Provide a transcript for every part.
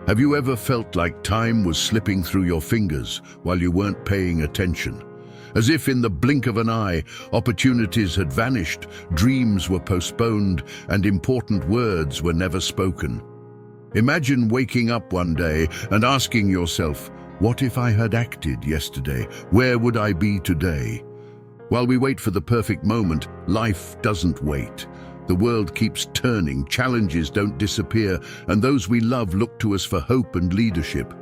Have you ever felt like time was slipping through your fingers while you weren't paying attention? As if in the blink of an eye, opportunities had vanished, dreams were postponed, and important words were never spoken. Imagine waking up one day and asking yourself, what if I had acted yesterday? Where would I be today? While we wait for the perfect moment, life doesn't wait. The world keeps turning, challenges don't disappear, and those we love look to us for hope and leadership.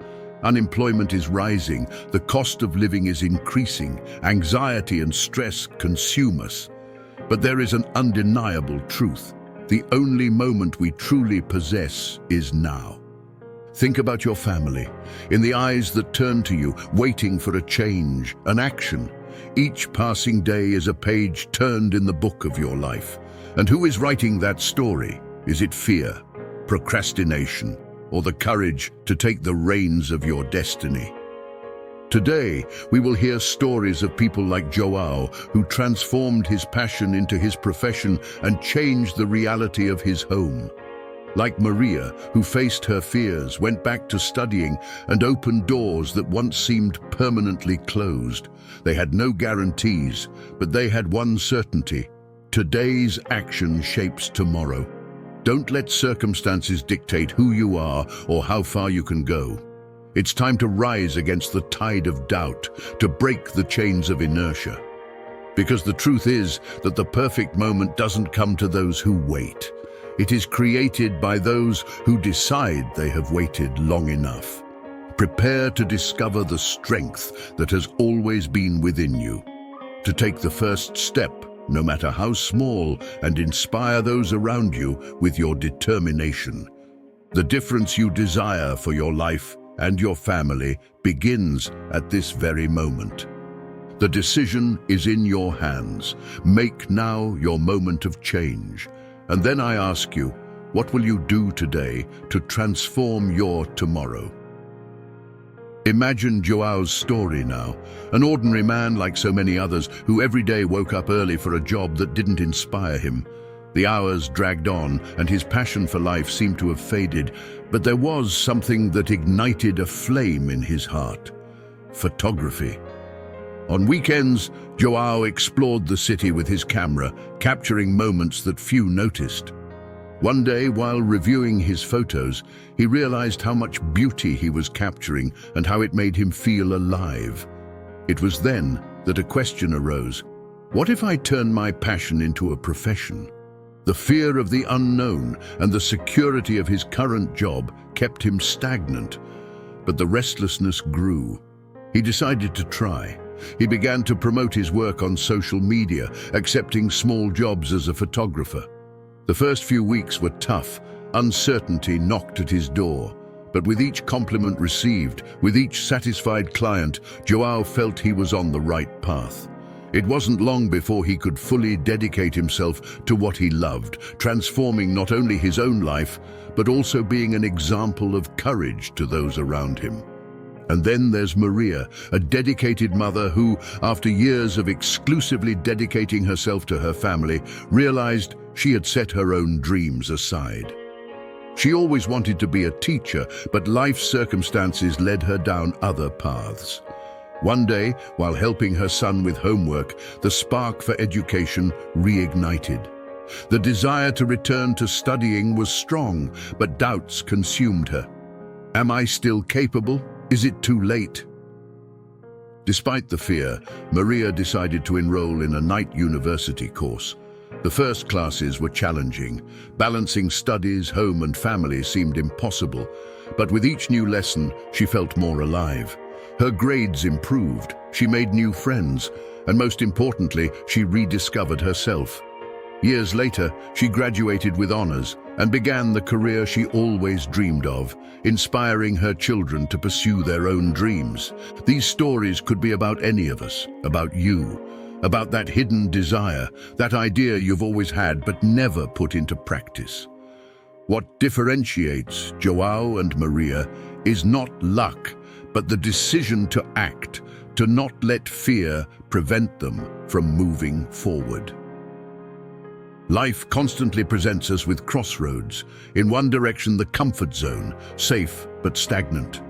Unemployment is rising, the cost of living is increasing, anxiety and stress consume us. But there is an undeniable truth. The only moment we truly possess is now. Think about your family, in the eyes that turn to you, waiting for a change, an action. Each passing day is a page turned in the book of your life. And who is writing that story? Is it fear, procrastination, or the courage to take the reins of your destiny? Today, we will hear stories of people like João, who transformed his passion into his profession and changed the reality of his home. Like Maria, who faced her fears, went back to studying, and opened doors that once seemed permanently closed. They had no guarantees, but they had one certainty. Today's action shapes tomorrow. Don't let circumstances dictate who you are or how far you can go. It's time to rise against the tide of doubt, to break the chains of inertia. Because the truth is that the perfect moment doesn't come to those who wait. It is created by those who decide they have waited long enough. Prepare to discover the strength that has always been within you. To take the first step, no matter how small, and inspire those around you with your determination. The difference you desire for your life and your family begins at this very moment. The decision is in your hands. Make now your moment of change. And then I ask you, what will you do today to transform your tomorrow? Imagine João's story now, an ordinary man like so many others who every day woke up early for a job that didn't inspire him. The hours dragged on and his passion for life seemed to have faded, but there was something that ignited a flame in his heart: photography. On weekends, João explored the city with his camera, capturing moments that few noticed. One day, while reviewing his photos, he realized how much beauty he was capturing and how it made him feel alive. It was then that a question arose: what if I turn my passion into a profession? The fear of the unknown and the security of his current job kept him stagnant, but the restlessness grew. He decided to try. He began to promote his work on social media, accepting small jobs as a photographer. The first few weeks were tough. Uncertainty knocked at his door. But with each compliment received, with each satisfied client, João felt he was on the right path. It wasn't long before he could fully dedicate himself to what he loved, transforming not only his own life, but also being an example of courage to those around him. And then there's Maria, a dedicated mother who, after years of exclusively dedicating herself to her family, realized she had set her own dreams aside. She always wanted to be a teacher, but life circumstances led her down other paths. One day, while helping her son with homework, the spark for education reignited. The desire to return to studying was strong, but doubts consumed her. Am I still capable? Is it too late? Despite the fear, Maria decided to enroll in a night university course. The first classes were challenging. Balancing studies, home and family seemed impossible. But with each new lesson, she felt more alive. Her grades improved, she made new friends, and most importantly, she rediscovered herself. Years later, she graduated with honors and began the career she always dreamed of, inspiring her children to pursue their own dreams. These stories could be about any of us, about you, about that hidden desire, that idea you've always had but never put into practice. What differentiates João and Maria is not luck, but the decision to act, to not let fear prevent them from moving forward. Life constantly presents us with crossroads. In one direction, the comfort zone, safe, but stagnant.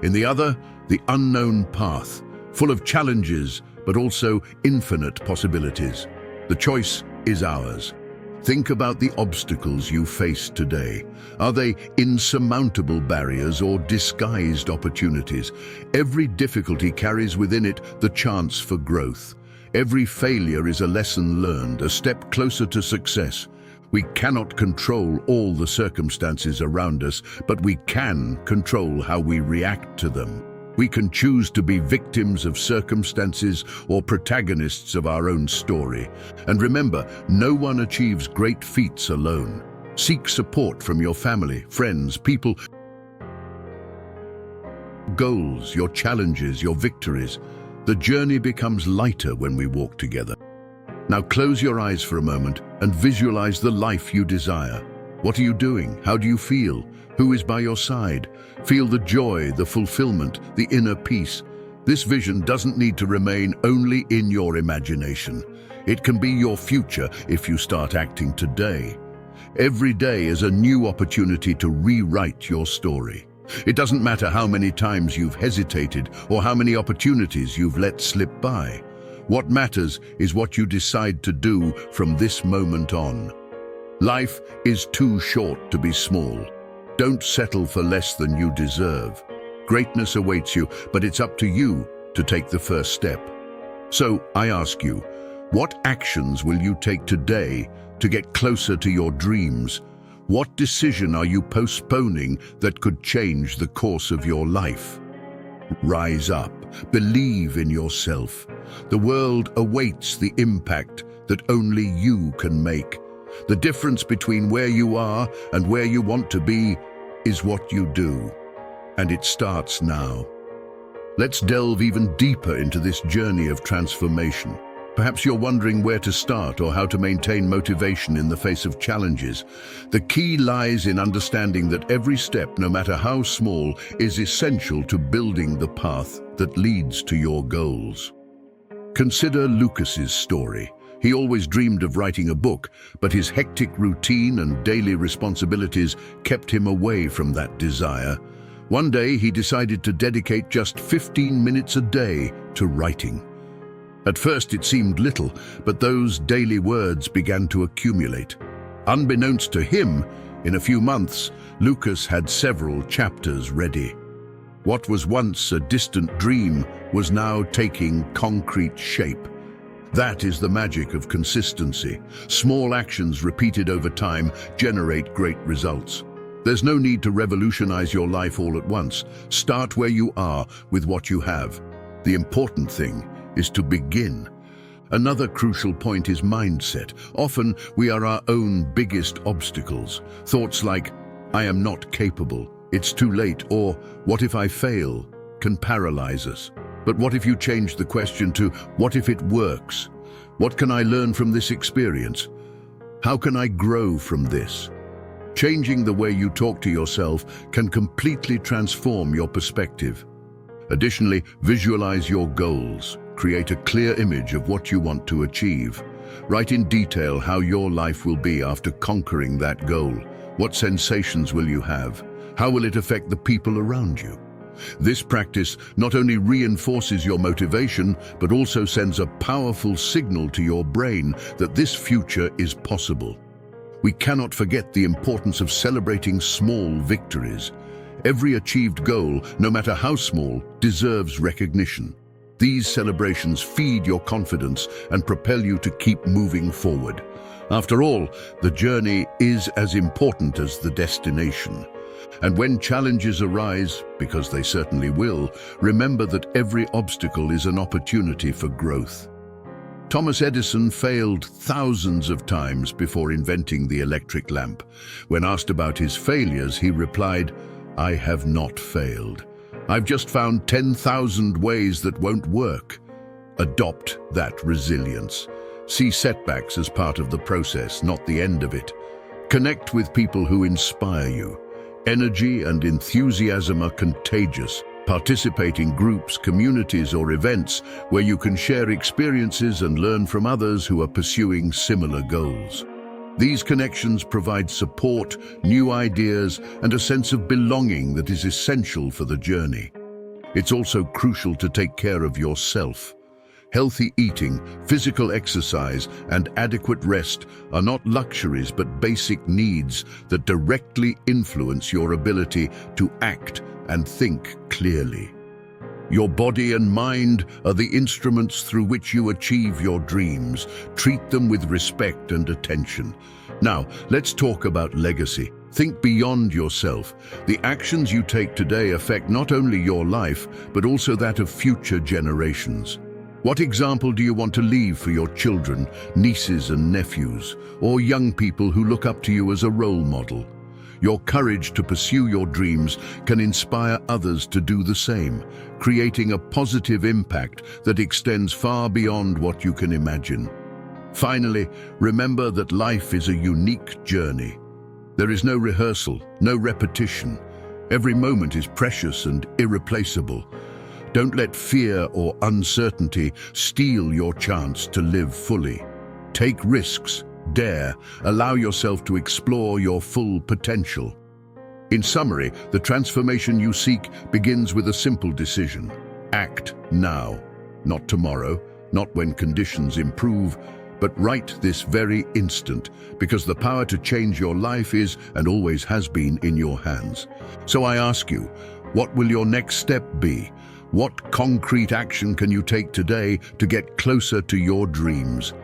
In the other, the unknown path, full of challenges, but also infinite possibilities. The choice is ours. Think about the obstacles you face today. Are they insurmountable barriers or disguised opportunities? Every difficulty carries within it the chance for growth. Every failure is a lesson learned, a step closer to success. We cannot control all the circumstances around us, but we can control how we react to them. We can choose to be victims of circumstances or protagonists of our own story. And remember, no one achieves great feats alone. Seek support from your family, friends, people, goals, your challenges, your victories. The journey becomes lighter when we walk together. Now close your eyes for a moment and visualize the life you desire. What are you doing? How do you feel? Who is by your side? Feel the joy, the fulfillment, the inner peace. This vision doesn't need to remain only in your imagination. It can be your future if you start acting today. Every day is a new opportunity to rewrite your story. It doesn't matter how many times you've hesitated or how many opportunities you've let slip by. What matters is what you decide to do from this moment on. Life is too short to be small. Don't settle for less than you deserve. Greatness awaits you, but it's up to you to take the first step. So I ask you, what actions will you take today to get closer to your dreams? What decision are you postponing that could change the course of your life? Rise up, believe in yourself. The world awaits the impact that only you can make. The difference between where you are and where you want to be is what you do. And it starts now. Let's delve even deeper into this journey of transformation. Perhaps you're wondering where to start or how to maintain motivation in the face of challenges. The key lies in understanding that every step, no matter how small, is essential to building the path that leads to your goals. Consider Lucas's story. He always dreamed of writing a book, but his hectic routine and daily responsibilities kept him away from that desire. One day, he decided to dedicate just 15 minutes a day to writing. At first, it seemed little, but those daily words began to accumulate. Unbeknownst to him, in a few months, Lucas had several chapters ready. What was once a distant dream was now taking concrete shape. That is the magic of consistency. Small actions repeated over time generate great results. There's no need to revolutionize your life all at once. Start where you are with what you have. The important thing is to begin. Another crucial point is mindset. Often we are our own biggest obstacles. Thoughts like, I am not capable, it's too late, or what if I fail, can paralyze us. But what if you change the question to, what if it works? What can I learn from this experience? How can I grow from this? Changing the way you talk to yourself can completely transform your perspective. Additionally, visualize your goals. Create a clear image of what you want to achieve. Write in detail how your life will be after conquering that goal. What sensations will you have? How will it affect the people around you? This practice not only reinforces your motivation, but also sends a powerful signal to your brain that this future is possible. We cannot forget the importance of celebrating small victories. Every achieved goal, no matter how small, deserves recognition. These celebrations feed your confidence and propel you to keep moving forward. After all, the journey is as important as the destination. And when challenges arise, because they certainly will, remember that every obstacle is an opportunity for growth. Thomas Edison failed thousands of times before inventing the electric lamp. When asked about his failures, he replied, "I have not failed. I've just found 10,000 ways that won't work." Adopt that resilience. See setbacks as part of the process, not the end of it. Connect with people who inspire you. Energy and enthusiasm are contagious. Participate in groups, communities, or events where you can share experiences and learn from others who are pursuing similar goals. These connections provide support, new ideas, and a sense of belonging that is essential for the journey. It's also crucial to take care of yourself. Healthy eating, physical exercise, and adequate rest are not luxuries but basic needs that directly influence your ability to act and think clearly. Your body and mind are the instruments through which you achieve your dreams. Treat them with respect and attention. Now, let's talk about legacy. Think beyond yourself. The actions you take today affect not only your life, but also that of future generations. What example do you want to leave for your children, nieces and nephews, or young people who look up to you as a role model? Your courage to pursue your dreams can inspire others to do the same, creating a positive impact that extends far beyond what you can imagine. Finally, remember that life is a unique journey. There is no rehearsal, no repetition. Every moment is precious and irreplaceable. Don't let fear or uncertainty steal your chance to live fully. Take risks, dare, allow yourself to explore your full potential. In summary, the transformation you seek begins with a simple decision. Act now, not tomorrow, not when conditions improve, but right this very instant, because the power to change your life is and always has been in your hands. So I ask you, what will your next step be? What concrete action can you take today to get closer to your dreams?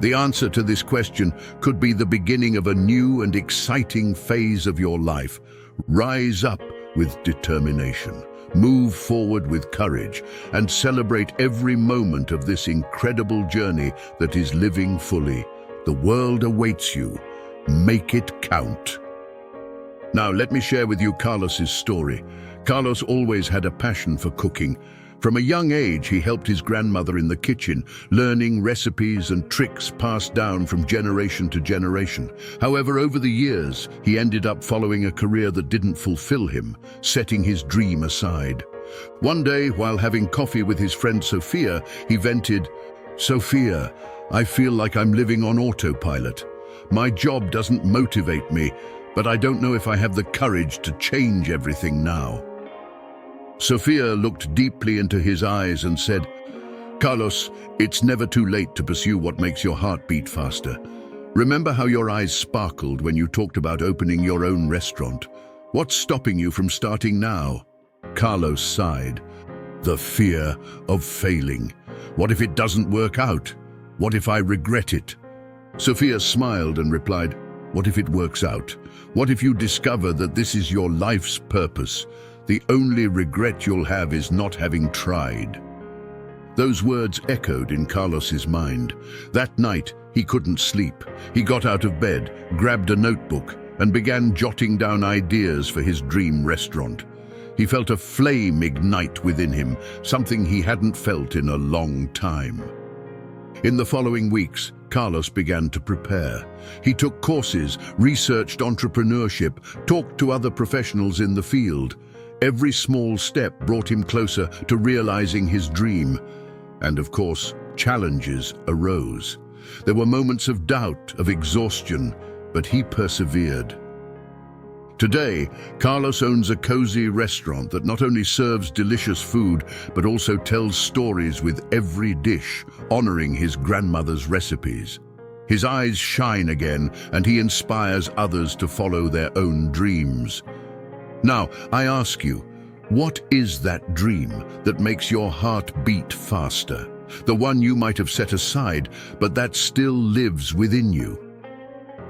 The answer to this question could be the beginning of a new and exciting phase of your life. Rise up with determination, move forward with courage, and celebrate every moment of this incredible journey that is living fully. The world awaits you. Make it count. Now, let me share with you Carlos's story. Carlos always had a passion for cooking. From a young age, he helped his grandmother in the kitchen, learning recipes and tricks passed down from generation to generation. However, over the years, he ended up following a career that didn't fulfill him, setting his dream aside. One day, while having coffee with his friend Sophia, he vented, "Sophia, I feel like I'm living on autopilot. My job doesn't motivate me, but I don't know if I have the courage to change everything now." Sophia looked deeply into his eyes and said, "Carlos, it's never too late to pursue what makes your heart beat faster. Remember how your eyes sparkled when you talked about opening your own restaurant? What's stopping you from starting now?" Carlos sighed. "The fear of failing. What if it doesn't work out? What if I regret it?" Sophia smiled and replied, "What if it works out? What if you discover that this is your life's purpose? The only regret you'll have is not having tried." Those words echoed in Carlos's mind. That night, he couldn't sleep. He got out of bed, grabbed a notebook, and began jotting down ideas for his dream restaurant. He felt a flame ignite within him, something he hadn't felt in a long time. In the following weeks, Carlos began to prepare. He took courses, researched entrepreneurship, talked to other professionals in the field. Every small step brought him closer to realizing his dream. And of course, challenges arose. There were moments of doubt, of exhaustion, but he persevered. Today, Carlos owns a cozy restaurant that not only serves delicious food, but also tells stories with every dish, honoring his grandmother's recipes. His eyes shine again, and he inspires others to follow their own dreams. Now, I ask you, what is that dream that makes your heart beat faster? The one you might have set aside, but that still lives within you.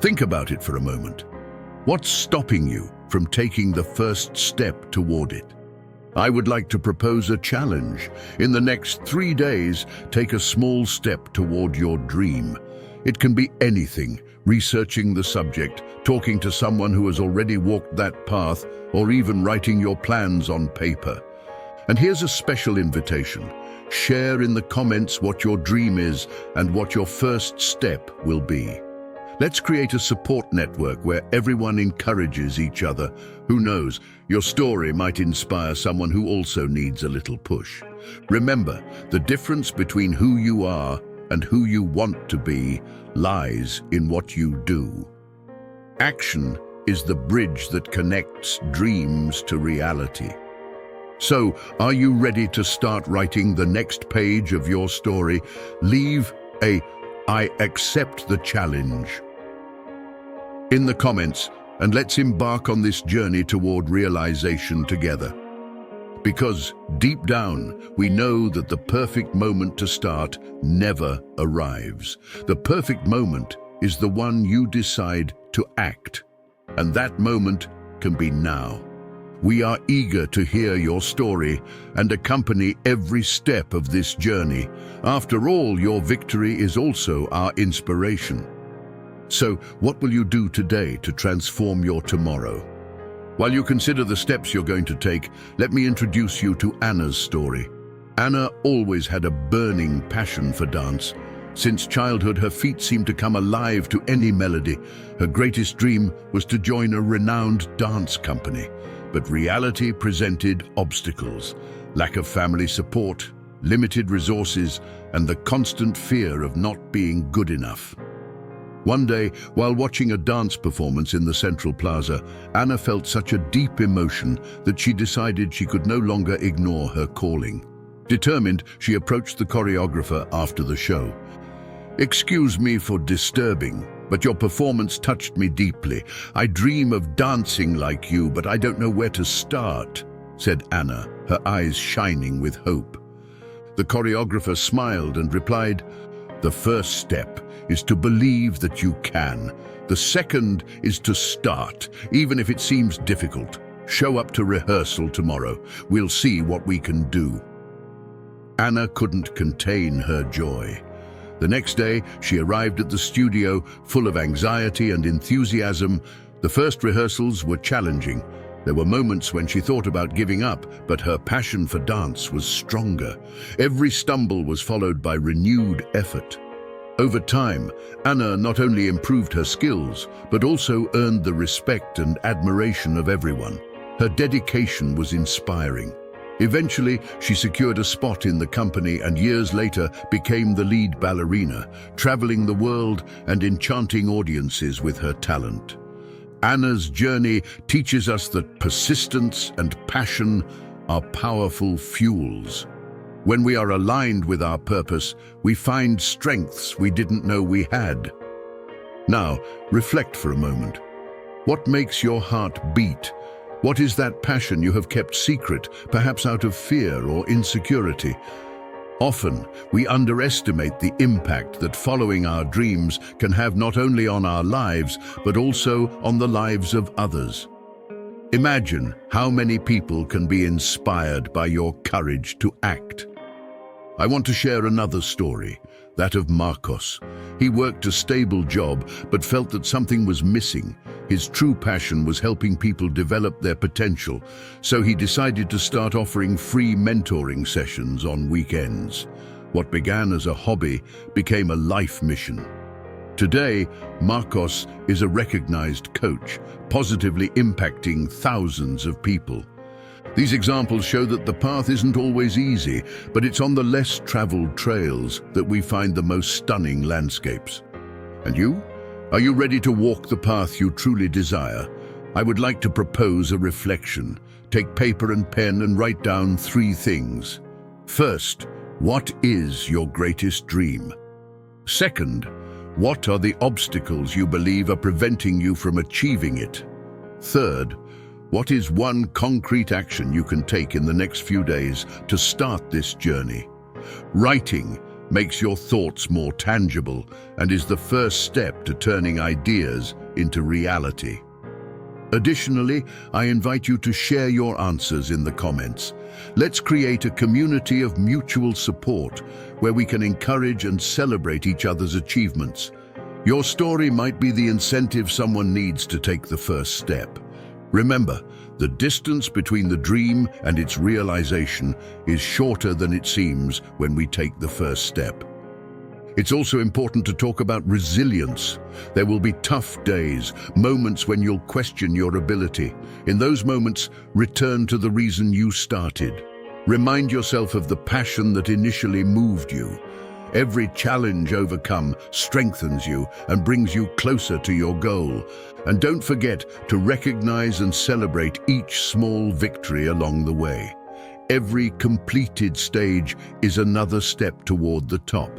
Think about it for a moment. What's stopping you from taking the first step toward it? I would like to propose a challenge. In the next 3 days, take a small step toward your dream. It can be anything: researching the subject, talking to someone who has already walked that path, or even writing your plans on paper. And here's a special invitation. Share in the comments what your dream is and what your first step will be. Let's create a support network where everyone encourages each other. Who knows, your story might inspire someone who also needs a little push. Remember, the difference between who you are and who you want to be lies in what you do. Action is the bridge that connects dreams to reality. So, are you ready to start writing the next page of your story? Leave a "I accept the challenge" in the comments, and let's embark on this journey toward realization together. Because deep down, we know that the perfect moment to start never arrives. The perfect moment is the one you decide to act, and that moment can be now. We are eager to hear your story and accompany every step of this journey. After all, your victory is also our inspiration. So, what will you do today to transform your tomorrow? While you consider the steps you're going to take, let me introduce you to Anna's story. Anna always had a burning passion for dance. Since childhood, her feet seemed to come alive to any melody. Her greatest dream was to join a renowned dance company. But reality presented obstacles: lack of family support, limited resources, and the constant fear of not being good enough. One day, while watching a dance performance in the Central Plaza, Anna felt such a deep emotion that she decided she could no longer ignore her calling. Determined, she approached the choreographer after the show. "Excuse me for disturbing, but your performance touched me deeply. I dream of dancing like you, but I don't know where to start," said Anna, her eyes shining with hope. The choreographer smiled and replied, "The first step is to believe that you can. The second is to start, even if it seems difficult. Show up to rehearsal tomorrow. We'll see what we can do." Anna couldn't contain her joy. The next day, she arrived at the studio full of anxiety and enthusiasm. The first rehearsals were challenging. There were moments when she thought about giving up, but her passion for dance was stronger. Every stumble was followed by renewed effort. Over time, Anna not only improved her skills, but also earned the respect and admiration of everyone. Her dedication was inspiring. Eventually, she secured a spot in the company and years later became the lead ballerina, traveling the world and enchanting audiences with her talent. Anna's journey teaches us that persistence and passion are powerful fuels. When we are aligned with our purpose, we find strengths we didn't know we had. Now, reflect for a moment. What makes your heart beat? What is that passion you have kept secret, perhaps out of fear or insecurity? Often, we underestimate the impact that following our dreams can have not only on our lives, but also on the lives of others. Imagine how many people can be inspired by your courage to act. I want to share another story, that of Marcos. He worked a stable job, but felt that something was missing. His true passion was helping people develop their potential, so he decided to start offering free mentoring sessions on weekends. What began as a hobby became a life mission. Today, Marcos is a recognized coach, positively impacting thousands of people. These examples show that the path isn't always easy, but it's on the less traveled trails that we find the most stunning landscapes. And you? Are you ready to walk the path you truly desire? I would like to propose a reflection. Take paper and pen and write down 3 things. First, what is your greatest dream? Second, what are the obstacles you believe are preventing you from achieving it? Third, what is one concrete action you can take in the next few days to start this journey? Writing makes your thoughts more tangible and is the first step to turning ideas into reality. Additionally, I invite you to share your answers in the comments. Let's create a community of mutual support where we can encourage and celebrate each other's achievements. Your story might be the incentive someone needs to take the first step. Remember, the distance between the dream and its realization is shorter than it seems when we take the first step. It's also important to talk about resilience. There will be tough days, moments when you'll question your ability. In those moments, return to the reason you started. Remind yourself of the passion that initially moved you. Every challenge overcome strengthens you and brings you closer to your goal. And don't forget to recognize and celebrate each small victory along the way. Every completed stage is another step toward the top.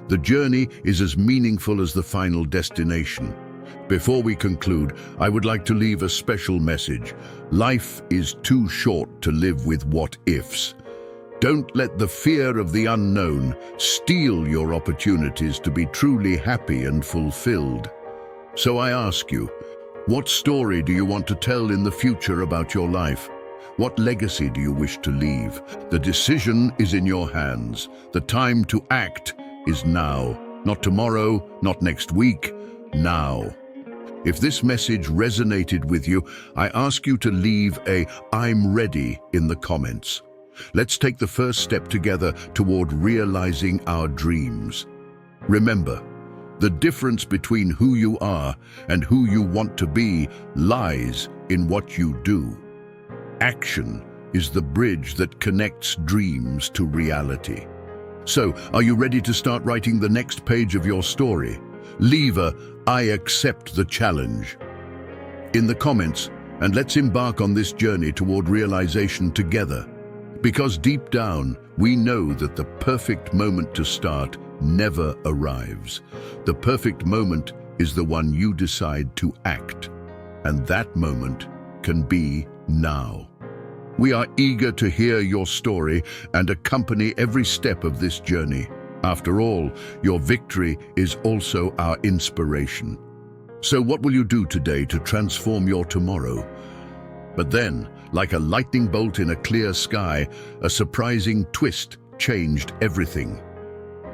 The journey is as meaningful as the final destination. Before we conclude, I would like to leave a special message. Life is too short to live with what-ifs. Don't let the fear of the unknown steal your opportunities to be truly happy and fulfilled. So I ask you, what story do you want to tell in the future about your life? What legacy do you wish to leave? The decision is in your hands. The time to act is now. Not tomorrow, not next week, now. If this message resonated with you, I ask you to leave a "I'm ready" in the comments. Let's take the first step together toward realizing our dreams. Remember, the difference between who you are and who you want to be lies in what you do. Action is the bridge that connects dreams to reality. So, are you ready to start writing the next page of your story? Leave a "I accept the challenge" in the comments, and let's embark on this journey toward realization together. Because deep down, we know that the perfect moment to start never arrives. The perfect moment is the one you decide to act, and that moment can be now. We are eager to hear your story and accompany every step of this journey. After all, your victory is also our inspiration. So what will you do today to transform your tomorrow? But then, like a lightning bolt in a clear sky, a surprising twist changed everything.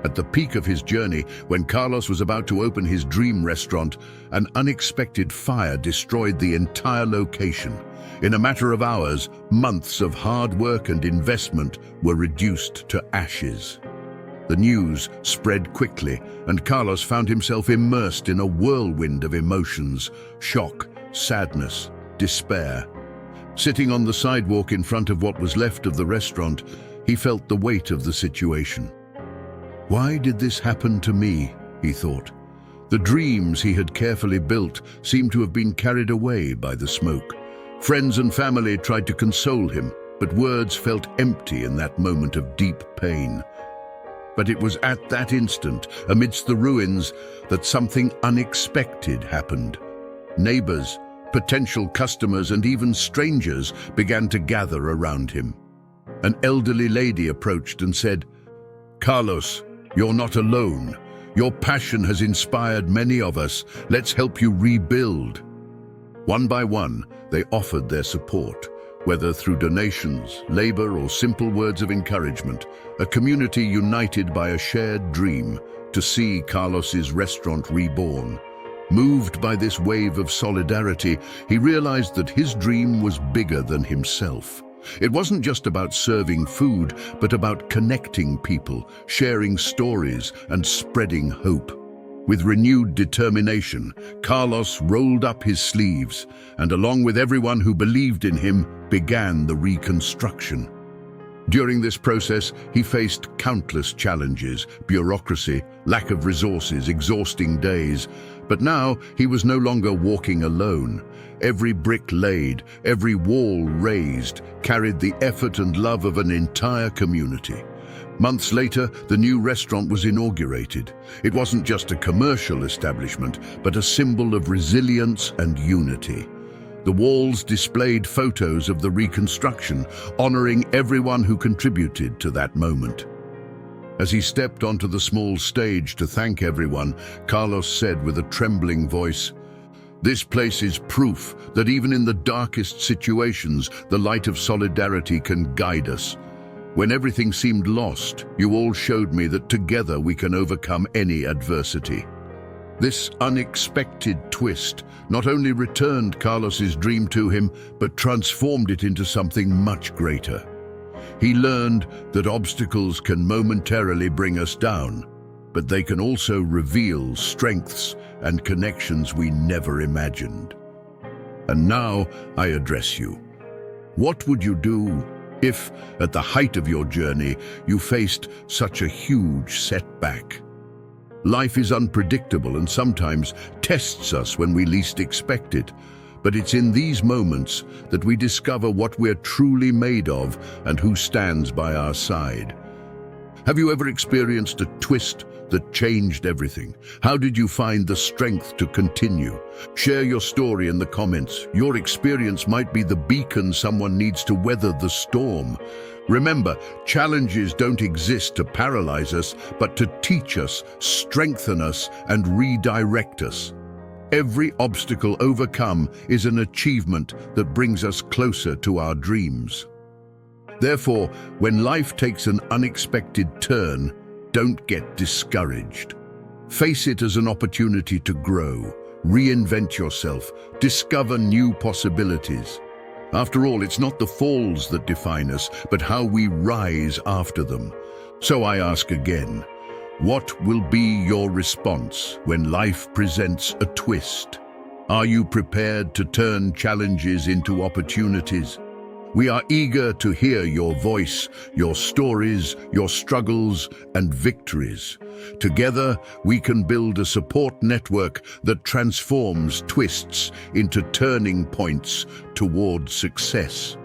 At the peak of his journey, when Carlos was about to open his dream restaurant, an unexpected fire destroyed the entire location. In a matter of hours, months of hard work and investment were reduced to ashes. The news spread quickly, and Carlos found himself immersed in a whirlwind of emotions: shock, sadness, despair. Sitting on the sidewalk in front of what was left of the restaurant, he felt the weight of the situation. Why did this happen to me? He thought. The dreams he had carefully built seemed to have been carried away by the smoke. Friends and family tried to console him, but words felt empty in that moment of deep pain. But it was at that instant, amidst the ruins, that something unexpected happened. Neighbors, potential customers, and even strangers began to gather around him. An elderly lady approached and said, "Carlos, you're not alone. Your passion has inspired many of us. Let's help you rebuild." One by one, they offered their support, whether through donations, labor, or simple words of encouragement, a community united by a shared dream to see Carlos's restaurant reborn. Moved by this wave of solidarity, he realized that his dream was bigger than himself. It wasn't just about serving food, but about connecting people, sharing stories, and spreading hope. With renewed determination, Carlos rolled up his sleeves, and along with everyone who believed in him, began the reconstruction. During this process, he faced countless challenges: bureaucracy, lack of resources, exhausting days. But now he was no longer walking alone. Every brick laid, every wall raised, carried the effort and love of an entire community. Months later, the new restaurant was inaugurated. It wasn't just a commercial establishment, but a symbol of resilience and unity. The walls displayed photos of the reconstruction, honoring everyone who contributed to that moment. As he stepped onto the small stage to thank everyone, Carlos said with a trembling voice, "This place is proof that even in the darkest situations, the light of solidarity can guide us. When everything seemed lost, you all showed me that together we can overcome any adversity." This unexpected twist not only returned Carlos's dream to him, but transformed it into something much greater. He learned that obstacles can momentarily bring us down, but they can also reveal strengths and connections we never imagined. And now I address you. What would you do If, at the height of your journey, you faced such a huge setback. Life is unpredictable and sometimes tests us when we least expect it. But it's in these moments that we discover what we're truly made of and who stands by our side. Have you ever experienced a twist that changed everything? How did you find the strength to continue? Share your story in the comments. Your experience might be the beacon someone needs to weather the storm. Remember, challenges don't exist to paralyze us, but to teach us, strengthen us, and redirect us. Every obstacle overcome is an achievement that brings us closer to our dreams. Therefore, when life takes an unexpected turn, don't get discouraged. Face it as an opportunity to grow, reinvent yourself, discover new possibilities. After all, it's not the falls that define us, but how we rise after them. So I ask again, what will be your response when life presents a twist? Are you prepared to turn challenges into opportunities? We are eager to hear your voice, your stories, your struggles, and victories. Together, we can build a support network that transforms twists into turning points toward success.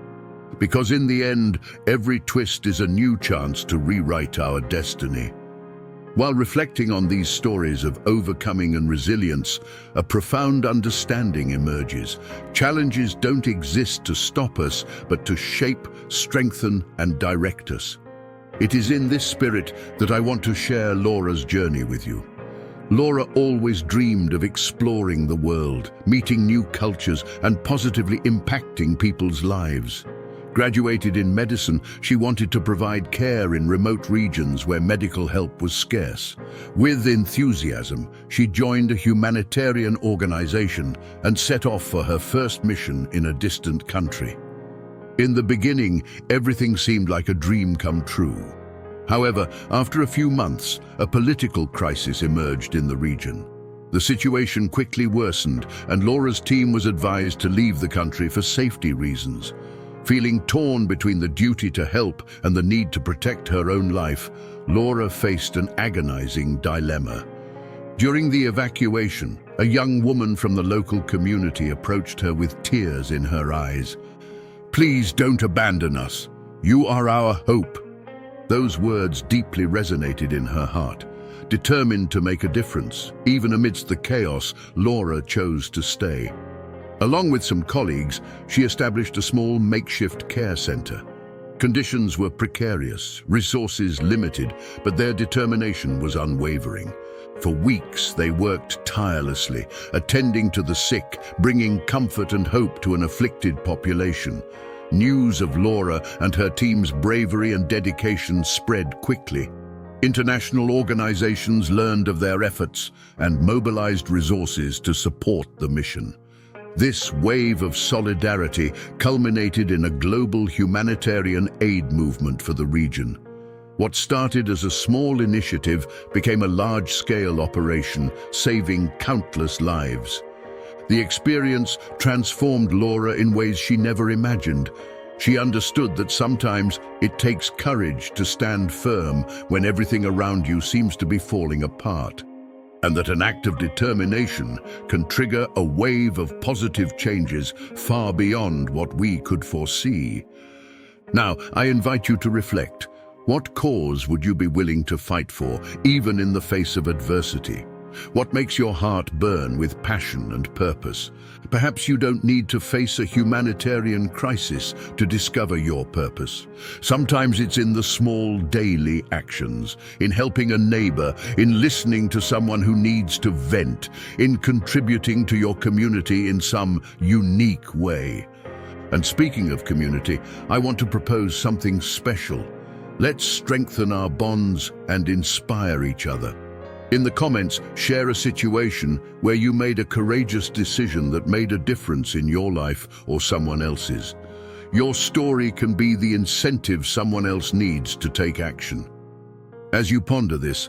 Because in the end, every twist is a new chance to rewrite our destiny. While reflecting on these stories of overcoming and resilience, a profound understanding emerges. Challenges don't exist to stop us, but to shape, strengthen, and direct us. It is in this spirit that I want to share Laura's journey with you. Laura always dreamed of exploring the world, meeting new cultures, and positively impacting people's lives. Graduated in medicine, she wanted to provide care in remote regions where medical help was scarce. With enthusiasm, she joined a humanitarian organization and set off for her first mission in a distant country. In the beginning, everything seemed like a dream come true. However, after a few months, a political crisis emerged in the region. The situation quickly worsened, and Laura's team was advised to leave the country for safety reasons. Feeling torn between the duty to help and the need to protect her own life, Laura faced an agonizing dilemma. During the evacuation, a young woman from the local community approached her with tears in her eyes. "Please don't abandon us. You are our hope." Those words deeply resonated in her heart. Determined to make a difference, even amidst the chaos, Laura chose to stay. Along with some colleagues, she established a small makeshift care center. Conditions were precarious, resources limited, but their determination was unwavering. For weeks, they worked tirelessly, attending to the sick, bringing comfort and hope to an afflicted population. News of Laura and her team's bravery and dedication spread quickly. International organizations learned of their efforts and mobilized resources to support the mission. This wave of solidarity culminated in a global humanitarian aid movement for the region. What started as a small initiative became a large-scale operation, saving countless lives. The experience transformed Laura in ways she never imagined. She understood that sometimes it takes courage to stand firm when everything around you seems to be falling apart, and that an act of determination can trigger a wave of positive changes far beyond what we could foresee. Now, I invite you to reflect. What cause would you be willing to fight for, even in the face of adversity? What makes your heart burn with passion and purpose? Perhaps you don't need to face a humanitarian crisis to discover your purpose. Sometimes it's in the small daily actions, in helping a neighbor, in listening to someone who needs to vent, in contributing to your community in some unique way. And speaking of community, I want to propose something special. Let's strengthen our bonds and inspire each other. In the comments, share a situation where you made a courageous decision that made a difference in your life or someone else's. Your story can be the incentive someone else needs to take action. As you ponder this,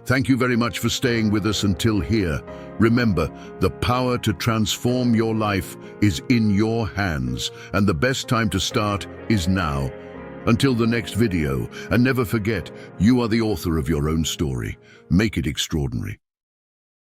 Thank you very much for staying with us until here. Remember, the power to transform your life is in your hands, and the best time to start is now. Until the next video, and never forget, you are the author of your own story. Make it extraordinary.